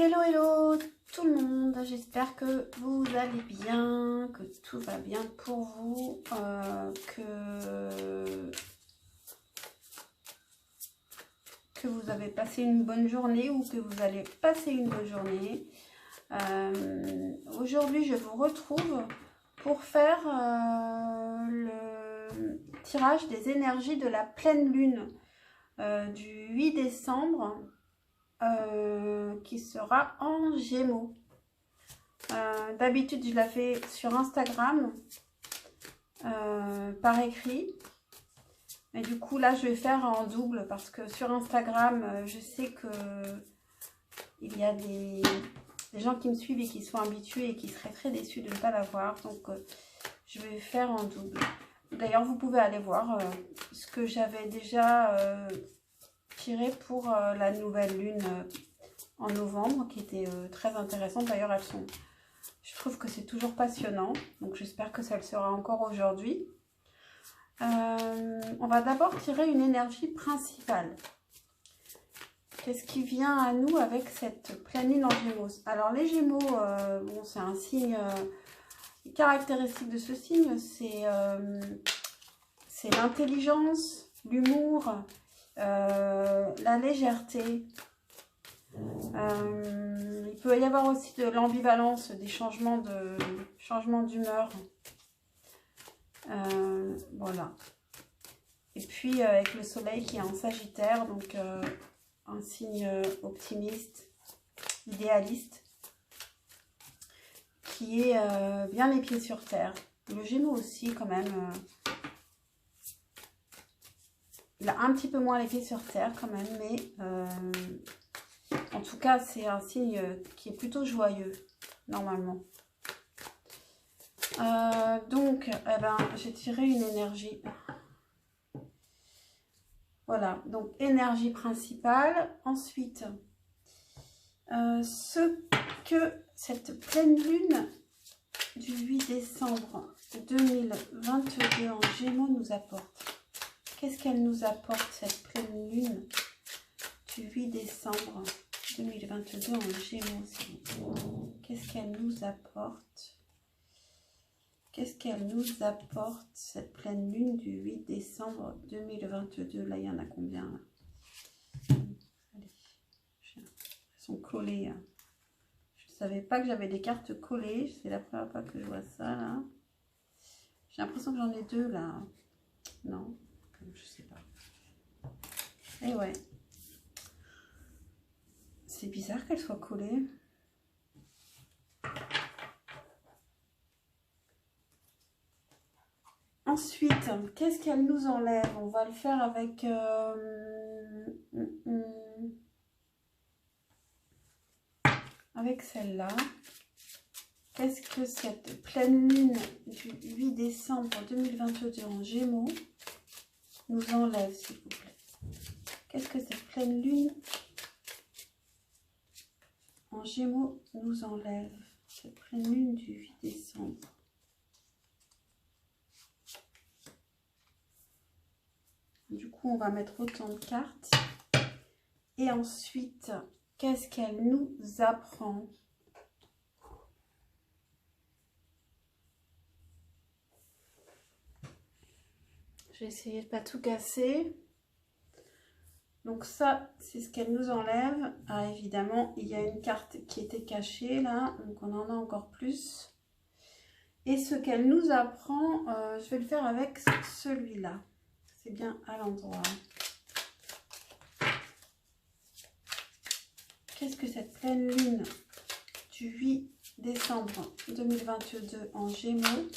Hello, hello tout le monde, j'espère que vous allez bien, que tout va bien pour vous, que vous avez passé une bonne journée ou que vous allez passer une bonne journée. Aujourd'hui, je vous retrouve pour faire le tirage des énergies de la pleine lune du 8 décembre. Qui sera en Gémeaux. D'habitude, je la fais sur Instagram par écrit. Et du coup, là, je vais faire en double parce que sur Instagram, je sais que il y a des gens qui me suivent et qui sont habitués et qui seraient très déçus de ne pas l'avoir. Donc, je vais faire en double. D'ailleurs, vous pouvez aller voir ce que j'avais déjà tiré pour la nouvelle lune en novembre, qui était très intéressante. D'ailleurs, je trouve que c'est toujours passionnant, donc j'espère que ça le sera encore aujourd'hui. On va d'abord tirer une énergie principale. Qu'est-ce qui vient à nous avec cette pleine lune en Gémeaux? Alors les Gémeaux, bon, c'est un signe caractéristique de ce signe, c'est l'intelligence, l'humour, la légèreté. Il peut y avoir aussi de l'ambivalence, des changements d'humeur. Voilà. Et puis avec le soleil qui est en Sagittaire, donc un signe optimiste, idéaliste, qui est bien les pieds sur terre. Le Gémeaux aussi quand même. Il a un petit peu moins les pieds sur terre quand même, mais en tout cas, c'est un signe qui est plutôt joyeux, normalement. Donc, eh ben, j'ai tiré une énergie. Voilà, donc énergie principale. Ensuite, ce que cette pleine lune du 8 décembre 2022 en Gémeaux nous apporte. Qu'est-ce qu'elle nous apporte, cette pleine lune du 8 décembre 2022 en Gémeaux? Qu'est-ce qu'elle nous apporte? Qu'est-ce qu'elle nous apporte, cette pleine lune du 8 décembre 2022? Là, il y en a combien là? Allez, elles sont collées. Je ne savais pas que j'avais des cartes collées. C'est la première fois que je vois ça là. J'ai l'impression que j'en ai deux là. Non, je sais pas. Et ouais. C'est bizarre qu'elle soit collée. Ensuite, qu'est-ce qu'elle nous enlève? On va le faire avec avec celle-là. Qu'est-ce que cette pleine lune du 8 décembre 2022 en Gémeaux nous enlève, s'il vous plaît? Qu'est-ce que cette pleine lune en Gémeaux nous enlève? Cette pleine lune du 8 décembre. Du coup, on va mettre autant de cartes. Et ensuite, qu'est-ce qu'elle nous apprend? Je vais essayer de ne pas tout casser. Donc ça, c'est ce qu'elle nous enlève. Ah, évidemment, il y a une carte qui était cachée là. Donc on en a encore plus. Et ce qu'elle nous apprend, je vais le faire avec celui-là. C'est bien à l'endroit. Qu'est-ce que cette pleine lune du 8 décembre 2022 en Gémeaux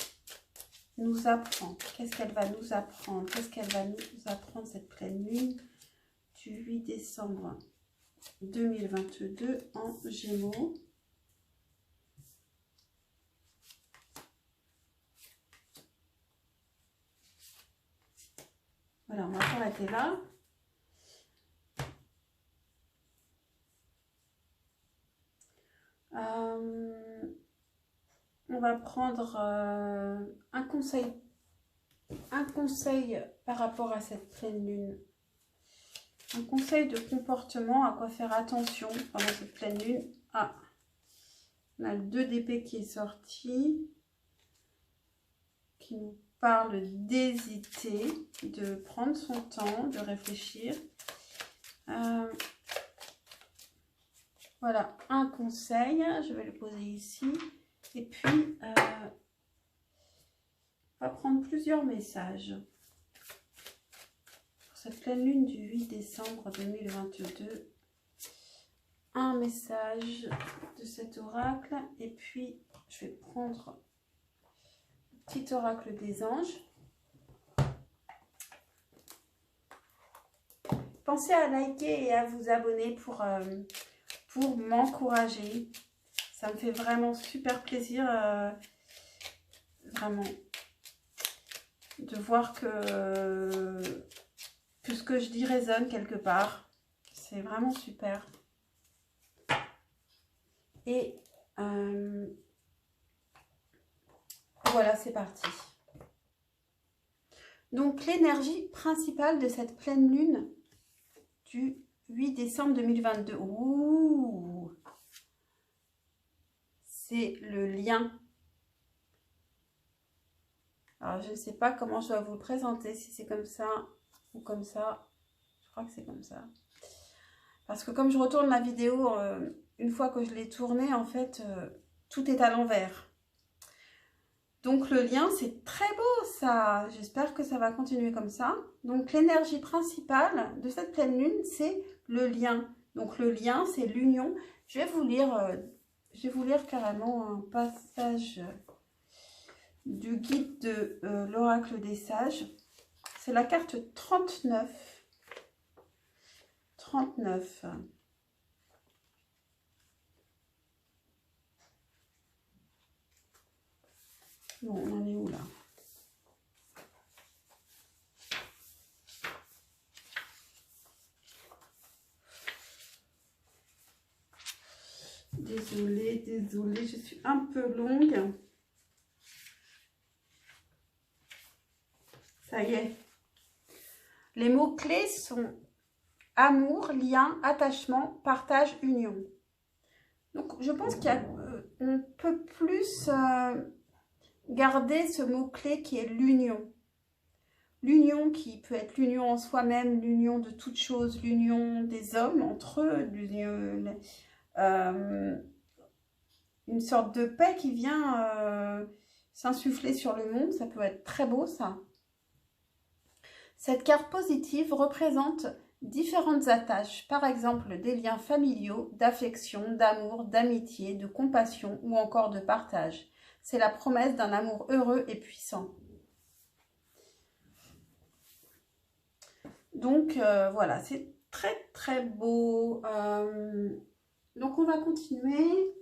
nous apprend? Qu'est-ce qu'elle va nous apprendre? Qu'est-ce qu'elle va nous apprendre, cette pleine lune du 8 décembre 2022 en Gémeaux? Voilà, on va s'arrêter là. On va prendre un conseil par rapport à cette pleine lune. Un conseil de comportement, à quoi faire attention pendant cette pleine lune. Ah, on a le 2 d'épée qui est sorti, qui nous parle d'hésiter, de prendre son temps, de réfléchir. Voilà, un conseil, je vais le poser ici. Et puis, on va prendre plusieurs messages. Pour cette pleine lune du 8 décembre 2022. Un message de cet oracle. Et puis, je vais prendre le petit oracle des anges. Pensez à liker et à vous abonner pour m'encourager. Ça me fait vraiment super plaisir, vraiment, de voir que ce que je dis résonne quelque part. C'est vraiment super. Et voilà, c'est parti. Donc, l'énergie principale de cette pleine lune du 8 décembre 2022. Ouh, c'est le lien. Alors, je ne sais pas comment je dois vous le présenter, si c'est comme ça ou comme ça. Je crois que c'est comme ça. Parce que comme je retourne la vidéo, une fois que je l'ai tournée, en fait, tout est à l'envers. Donc, le lien, c'est très beau, ça. J'espère que ça va continuer comme ça. Donc, l'énergie principale de cette pleine lune, c'est le lien. Donc, le lien, c'est l'union. Je vais vous lire carrément un passage du guide de l'oracle des sages. C'est la carte 39. 39. Bon, on en est où là? Désolée, je suis un peu longue. Ça y est. Les mots-clés sont amour, lien, attachement, partage, union. Donc, je pense qu'on peut plus garder ce mot-clé qui est l'union. L'union qui peut être l'union en soi-même, l'union de toutes choses, l'union des hommes entre eux, une sorte de paix qui vient s'insuffler sur le monde. Ça peut être très beau, ça. Cette carte positive représente différentes attaches, par exemple des liens familiaux, d'affection, d'amour, d'amitié, de compassion ou encore de partage. C'est la promesse d'un amour heureux et puissant. Donc voilà, c'est très très beau. Donc on va continuer.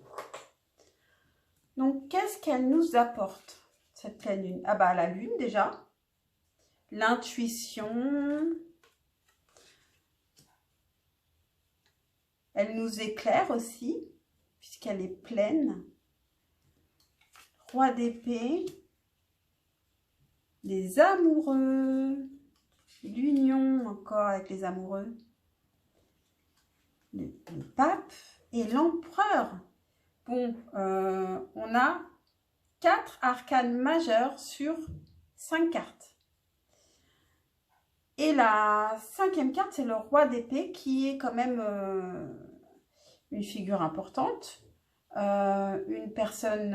Donc qu'est-ce qu'elle nous apporte, cette pleine lune? Ah bah la lune déjà, l'intuition. Elle nous éclaire aussi, puisqu'elle est pleine. Roi d'épée. Les amoureux. L'union encore avec les amoureux. Le pape et l'empereur. Bon, on a 4 arcanes majeures sur 5 cartes. Et la 5e carte, c'est le roi d'épée qui est quand même une figure importante, une personne,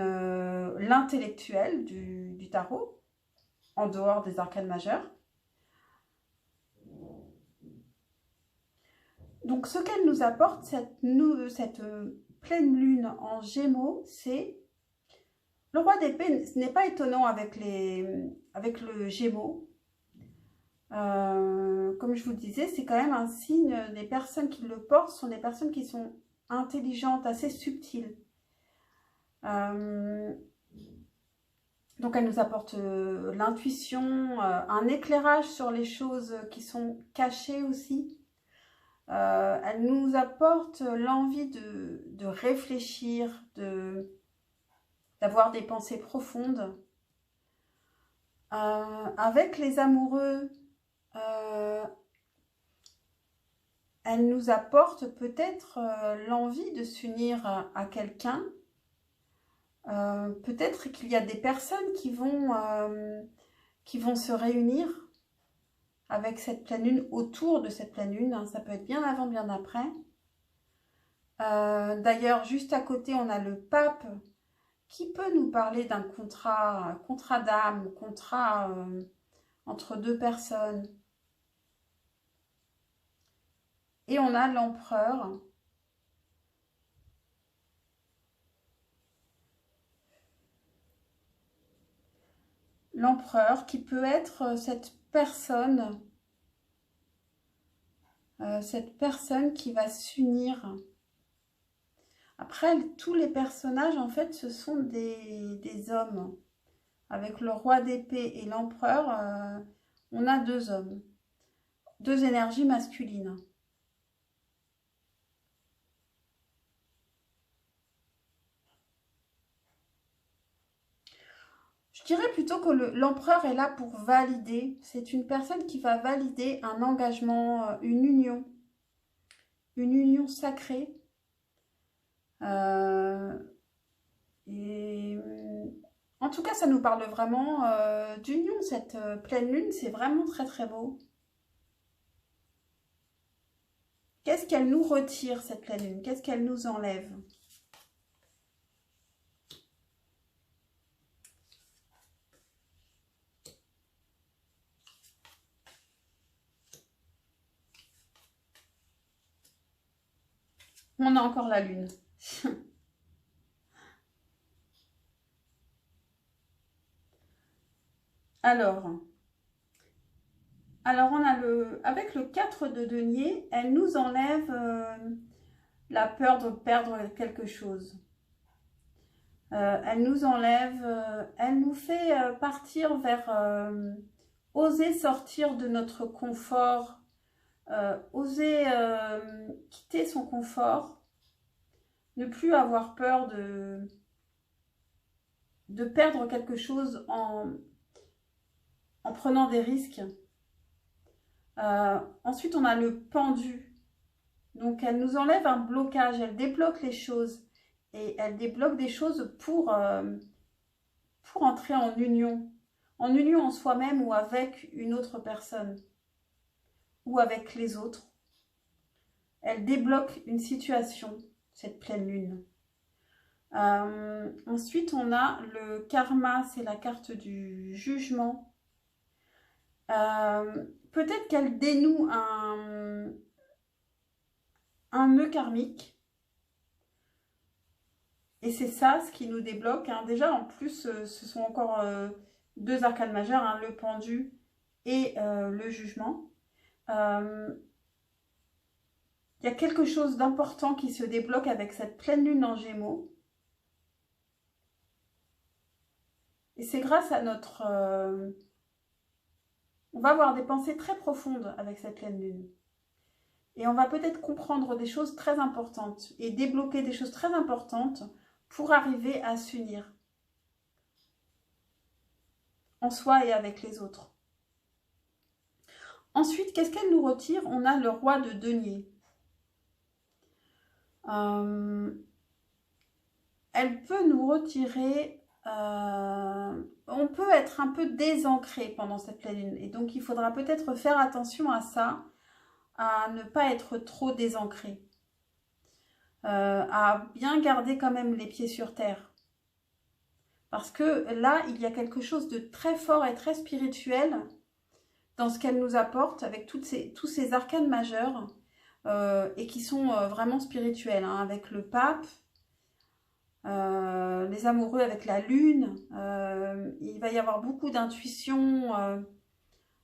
l'intellectuel du tarot, en dehors des arcanes majeures. Donc, ce qu'elle nous apporte, cette pleine lune en Gémeaux, c'est le roi d'épée. Ce n'est pas étonnant avec le Gémeaux. Comme je vous le disais, c'est quand même un signe. Les personnes qui le portent sont des personnes qui sont intelligentes, assez subtiles. Donc, elle nous apporte l'intuition, un éclairage sur les choses qui sont cachées aussi. Elle nous apporte l'envie de réfléchir, d'avoir des pensées profondes. Avec les amoureux, elle nous apporte peut-être l'envie de s'unir à quelqu'un. Peut-être qu'il y a des personnes qui vont se réunir avec cette pleine lune, autour de cette pleine lune. Hein. Ça peut être bien avant, bien après. D'ailleurs, juste à côté, on a le pape qui peut nous parler d'un contrat d'âme, contrat entre deux personnes. Et on a l'empereur. L'empereur qui peut être cette personne qui va s'unir. Après, tous les personnages, en fait, ce sont des hommes. Avec le roi d'épée et l'empereur, on a deux hommes. Deux énergies masculines. Je dirais plutôt que l'empereur est là pour valider. C'est une personne qui va valider un engagement, une union sacrée. Et en tout cas, ça nous parle vraiment d'union. Cette pleine lune, c'est vraiment très très beau. Qu'est-ce qu'elle nous retire, cette pleine lune? Qu'est-ce qu'elle nous enlève? On a encore la lune. Alors on a avec le 4 de denier, elle nous enlève la peur de perdre quelque chose. Elle nous enlève, elle nous fait partir vers, oser sortir de notre confort, oser quitter son confort, ne plus avoir peur de perdre quelque chose en prenant des risques. Ensuite, on a le pendu. Donc, elle nous enlève un blocage, elle débloque les choses. Et elle débloque des choses pour entrer en union en soi-même ou avec une autre personne. Ou avec les autres. Elle débloque une situation, cette pleine lune. Ensuite, on a le karma, c'est la carte du jugement. Peut-être qu'elle dénoue un nœud karmique. Et c'est ça ce qui nous débloque. Hein. Déjà, en plus, ce sont encore deux arcanes majeures, hein, le pendu et le jugement. Il y a quelque chose d'important qui se débloque avec cette pleine lune en Gémeaux. Et c'est grâce à notre... on va avoir des pensées très profondes avec cette pleine lune. Et on va peut-être comprendre des choses très importantes et débloquer des choses très importantes pour arriver à s'unir en soi et avec les autres. Ensuite, qu'est-ce qu'elle nous retire? On a le roi de denier. Elle peut nous retirer... on peut être un peu désancré pendant cette pleine lune. Et donc, il faudra peut-être faire attention à ça, à ne pas être trop désancré. À bien garder quand même les pieds sur terre. Parce que là, il y a quelque chose de très fort et très spirituel dans ce qu'elle nous apporte avec tous ces arcanes majeurs et qui sont vraiment spirituels. Hein, avec le pape, les amoureux avec la lune, il va y avoir beaucoup d'intuition,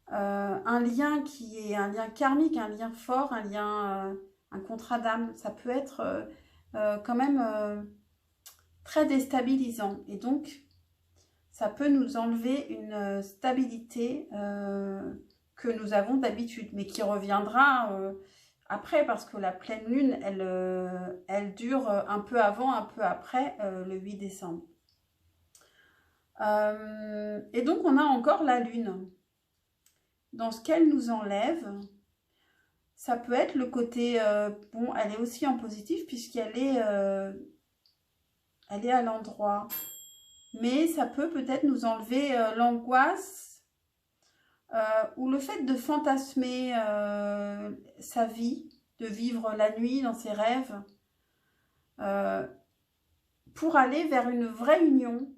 un lien qui est un lien karmique, un lien fort, un lien, un contrat d'âme. Ça peut être quand même très déstabilisant. Et donc, ça peut nous enlever une stabilité que nous avons d'habitude, mais qui reviendra après, parce que la pleine lune, elle dure un peu avant, un peu après, le 8 décembre. Et donc, on a encore la lune. Dans ce qu'elle nous enlève, Ça peut être le côté, bon, elle est aussi en positif puisqu'elle est, elle est à l'endroit. Mais ça peut peut-être nous enlever l'angoisse ou le fait de fantasmer sa vie, de vivre la nuit dans ses rêves, pour aller vers une vraie union.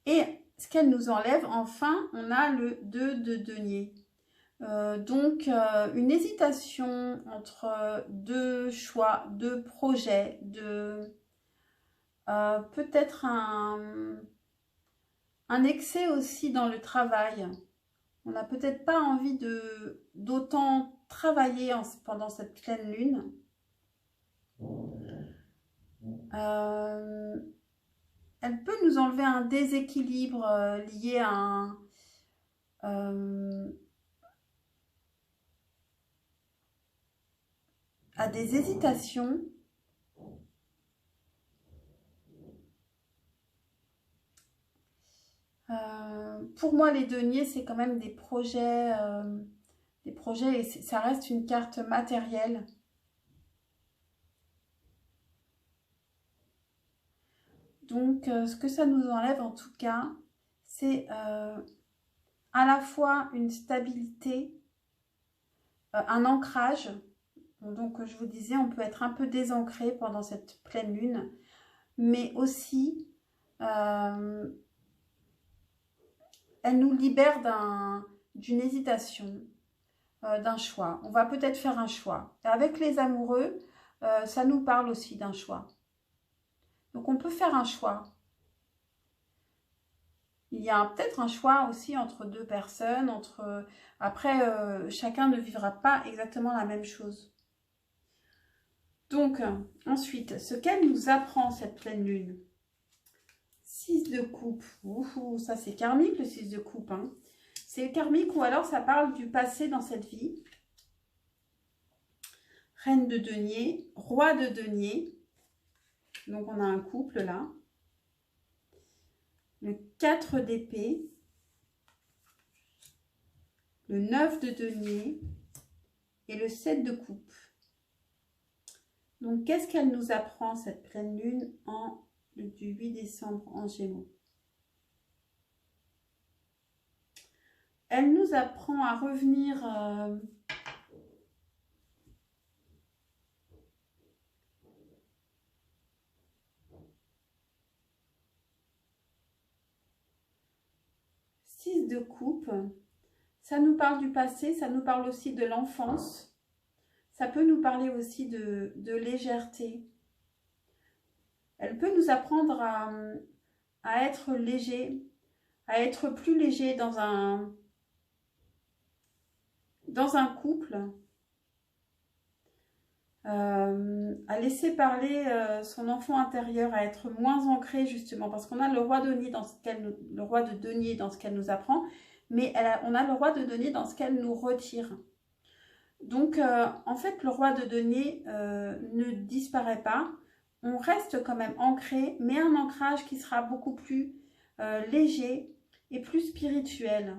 Et ce qu'elle nous enlève, enfin, on a le 2 de denier. Donc, une hésitation entre deux choix, deux projets, peut-être un excès aussi dans le travail. On n'a peut-être pas envie d'autant travailler pendant cette pleine lune. Elle peut nous enlever un déséquilibre lié à des hésitations. Pour moi, les deniers, c'est quand même des projets et ça reste une carte matérielle. Donc, ce que ça nous enlève, en tout cas, c'est à la fois une stabilité, un ancrage. Donc, je vous disais, on peut être un peu désancré pendant cette pleine lune, mais aussi, elle nous libère d'une hésitation, d'un choix. On va peut-être faire un choix. Avec les amoureux, ça nous parle aussi d'un choix. Donc, on peut faire un choix. Il y a peut-être un choix aussi entre deux personnes. Après, chacun ne vivra pas exactement la même chose. Donc, ensuite, ce qu'elle nous apprend, cette pleine lune. 6 de coupe. Ouh, ça, c'est karmique, le 6 de coupe. Hein. C'est karmique ou alors ça parle du passé dans cette vie. Reine de denier, roi de denier. Donc, on a un couple là. Le 4 d'épée. Le 9 de denier. Et le 7 de coupe. Donc, qu'est-ce qu'elle nous apprend, cette pleine lune, du 8 décembre en Gémeaux? Elle nous apprend à revenir Six de coupe. Ça nous parle du passé, ça nous parle aussi de l'enfance. Ça peut nous parler aussi de légèreté. Elle peut nous apprendre à être léger, à être plus léger dans un couple, à laisser parler son enfant intérieur, à être moins ancré justement, parce qu'on a le roi de denier dans ce qu'elle nous apprend, mais on a le roi de denier dans ce qu'elle nous retire. Donc, en fait, le roi de denier ne disparaît pas. On reste quand même ancré, mais un ancrage qui sera beaucoup plus léger et plus spirituel.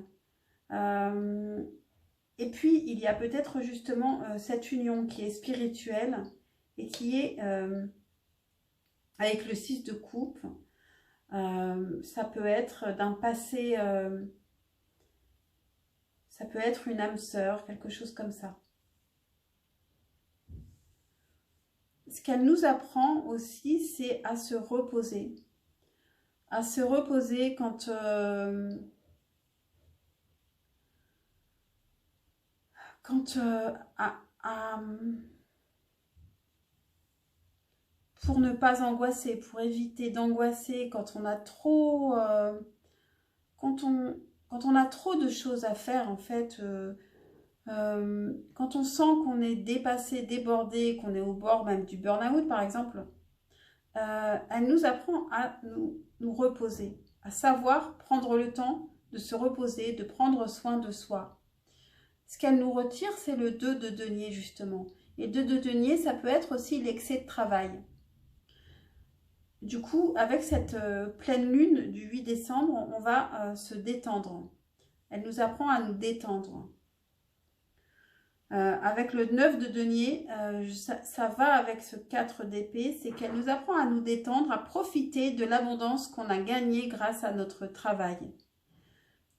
Et puis, il y a peut-être justement cette union qui est spirituelle et qui est avec le 6 de coupe. Ça peut être d'un passé, ça peut être une âme sœur, quelque chose comme ça. Ce qu'elle nous apprend aussi, c'est à se reposer. À se reposer quand... pour ne pas angoisser, pour éviter d'angoisser quand on a trop... quand on a trop de choses à faire, en fait... quand on sent qu'on est dépassé, débordé, qu'on est au bord même du burn-out par exemple, elle nous apprend à nous reposer, à savoir prendre le temps de se reposer, de prendre soin de soi. Ce qu'elle nous retire, c'est le 2 de denier justement. Et 2 de denier, ça peut être aussi l'excès de travail. Du coup, avec cette pleine lune du 8 décembre, on va se détendre. Elle nous apprend à nous détendre. Avec le 9 de denier, ça va avec ce 4 d'épée, c'est qu'elle nous apprend à nous détendre, à profiter de l'abondance qu'on a gagnée grâce à notre travail.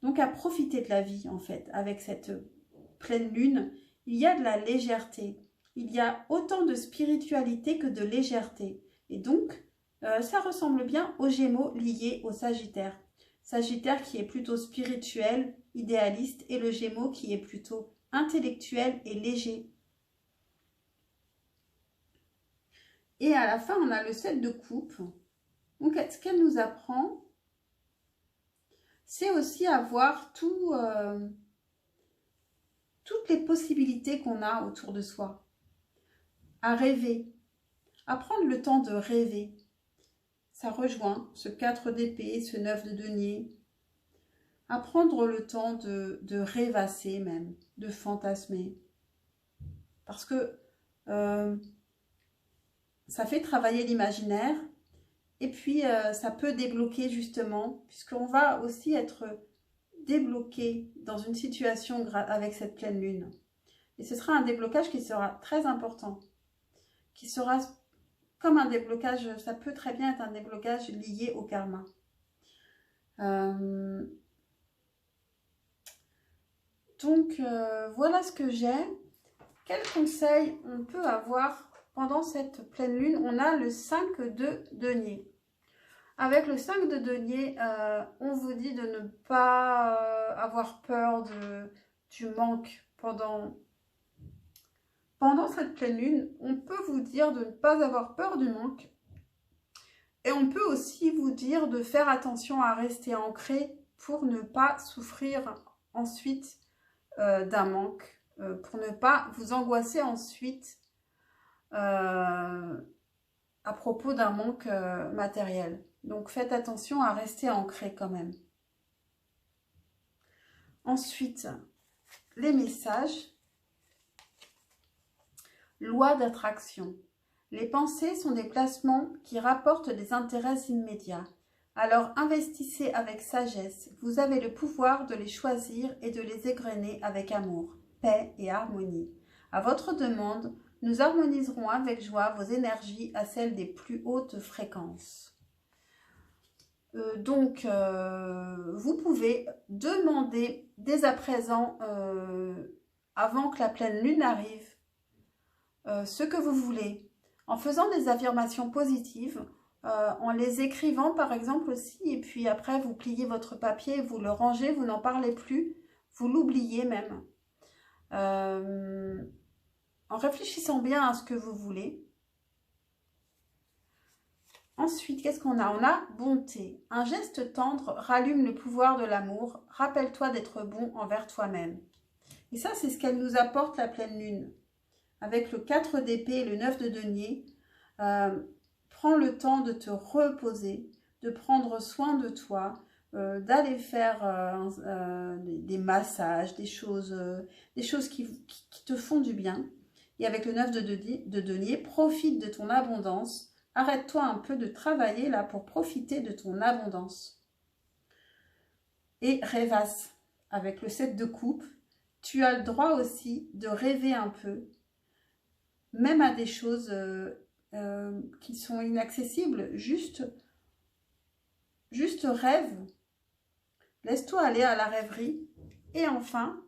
Donc à profiter de la vie en fait, avec cette pleine lune, il y a de la légèreté. Il y a autant de spiritualité que de légèreté. Et donc, ça ressemble bien aux Gémeaux liés au Sagittaire. Sagittaire qui est plutôt spirituel, idéaliste, et le Gémeaux qui est plutôt intellectuel et léger. Et à la fin, on a le 7 de coupe. Donc, ce qu'elle nous apprend, c'est aussi à voir toutes les possibilités qu'on a autour de soi. À rêver, à prendre le temps de rêver. Ça rejoint ce 4 d'épée, ce 9 de denier. À prendre le temps de rêvasser même, de fantasmer. Parce que ça fait travailler l'imaginaire et puis ça peut débloquer justement, puisqu'on va aussi être débloqué dans une situation avec cette pleine lune. Et ce sera un déblocage qui sera très important, qui sera comme un déblocage, ça peut très bien être un déblocage lié au karma. Donc, voilà ce que j'ai. Quels conseils on peut avoir pendant cette pleine lune? On a le 5 de denier. Avec le 5 de denier, on vous dit de ne pas avoir peur du manque pendant cette pleine lune. On peut vous dire de ne pas avoir peur du manque. Et on peut aussi vous dire de faire attention à rester ancré pour ne pas souffrir ensuite d'un manque, pour ne pas vous angoisser ensuite à propos d'un manque matériel. Donc faites attention à rester ancré quand même. Ensuite, les messages. Loi d'attraction. Les pensées sont des placements qui rapportent des intérêts immédiats. Alors investissez avec sagesse. Vous avez le pouvoir de les choisir et de les égrener avec amour, paix et harmonie. À votre demande, nous harmoniserons avec joie vos énergies à celles des plus hautes fréquences. Donc, vous pouvez demander dès à présent, avant que la pleine lune arrive, ce que vous voulez, en faisant des affirmations positives, en les écrivant par exemple aussi, et puis après vous pliez votre papier, vous le rangez, vous n'en parlez plus, vous l'oubliez même. En réfléchissant bien à ce que vous voulez. Ensuite, qu'est-ce qu'on a? On a bonté. Un geste tendre rallume le pouvoir de l'amour. Rappelle-toi d'être bon envers toi-même. Et ça, c'est ce qu'elle nous apporte la pleine lune. Avec le 4 d'épée et le 9 de denier, prends le temps de te reposer, de prendre soin de toi, d'aller faire des massages, des choses qui te font du bien. Et avec le 9 de denier, profite de ton abondance. Arrête-toi un peu de travailler là pour profiter de ton abondance. Et rêvasse. Avec le 7 de coupe, tu as le droit aussi de rêver un peu, même à des choses qui sont inaccessibles. Juste rêve. Laisse-toi aller à la rêverie. Et enfin,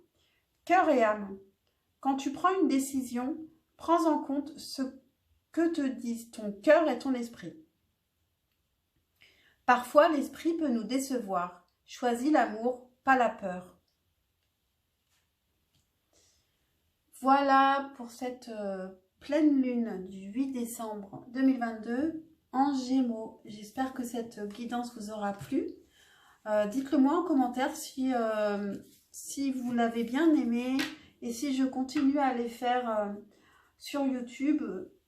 cœur et âme. Quand tu prends une décision, prends en compte ce que te disent ton cœur et ton esprit. Parfois, l'esprit peut nous décevoir. Choisis l'amour, pas la peur. Voilà pour cette pleine lune du 8 décembre 2022 en Gémeaux. J'espère que cette guidance vous aura plu. Dites-le moi en commentaire si vous l'avez bien aimé et si je continue à les faire sur YouTube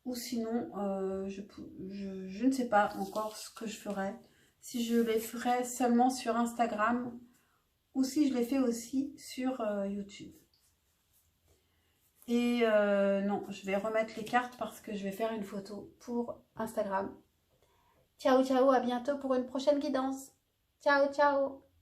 ou sinon je ne sais pas encore ce que je ferai. Si je les ferai seulement sur Instagram ou si je les fais aussi sur YouTube. Et non, je vais remettre les cartes parce que je vais faire une photo pour Instagram. Ciao, ciao, à bientôt pour une prochaine guidance. Ciao, ciao.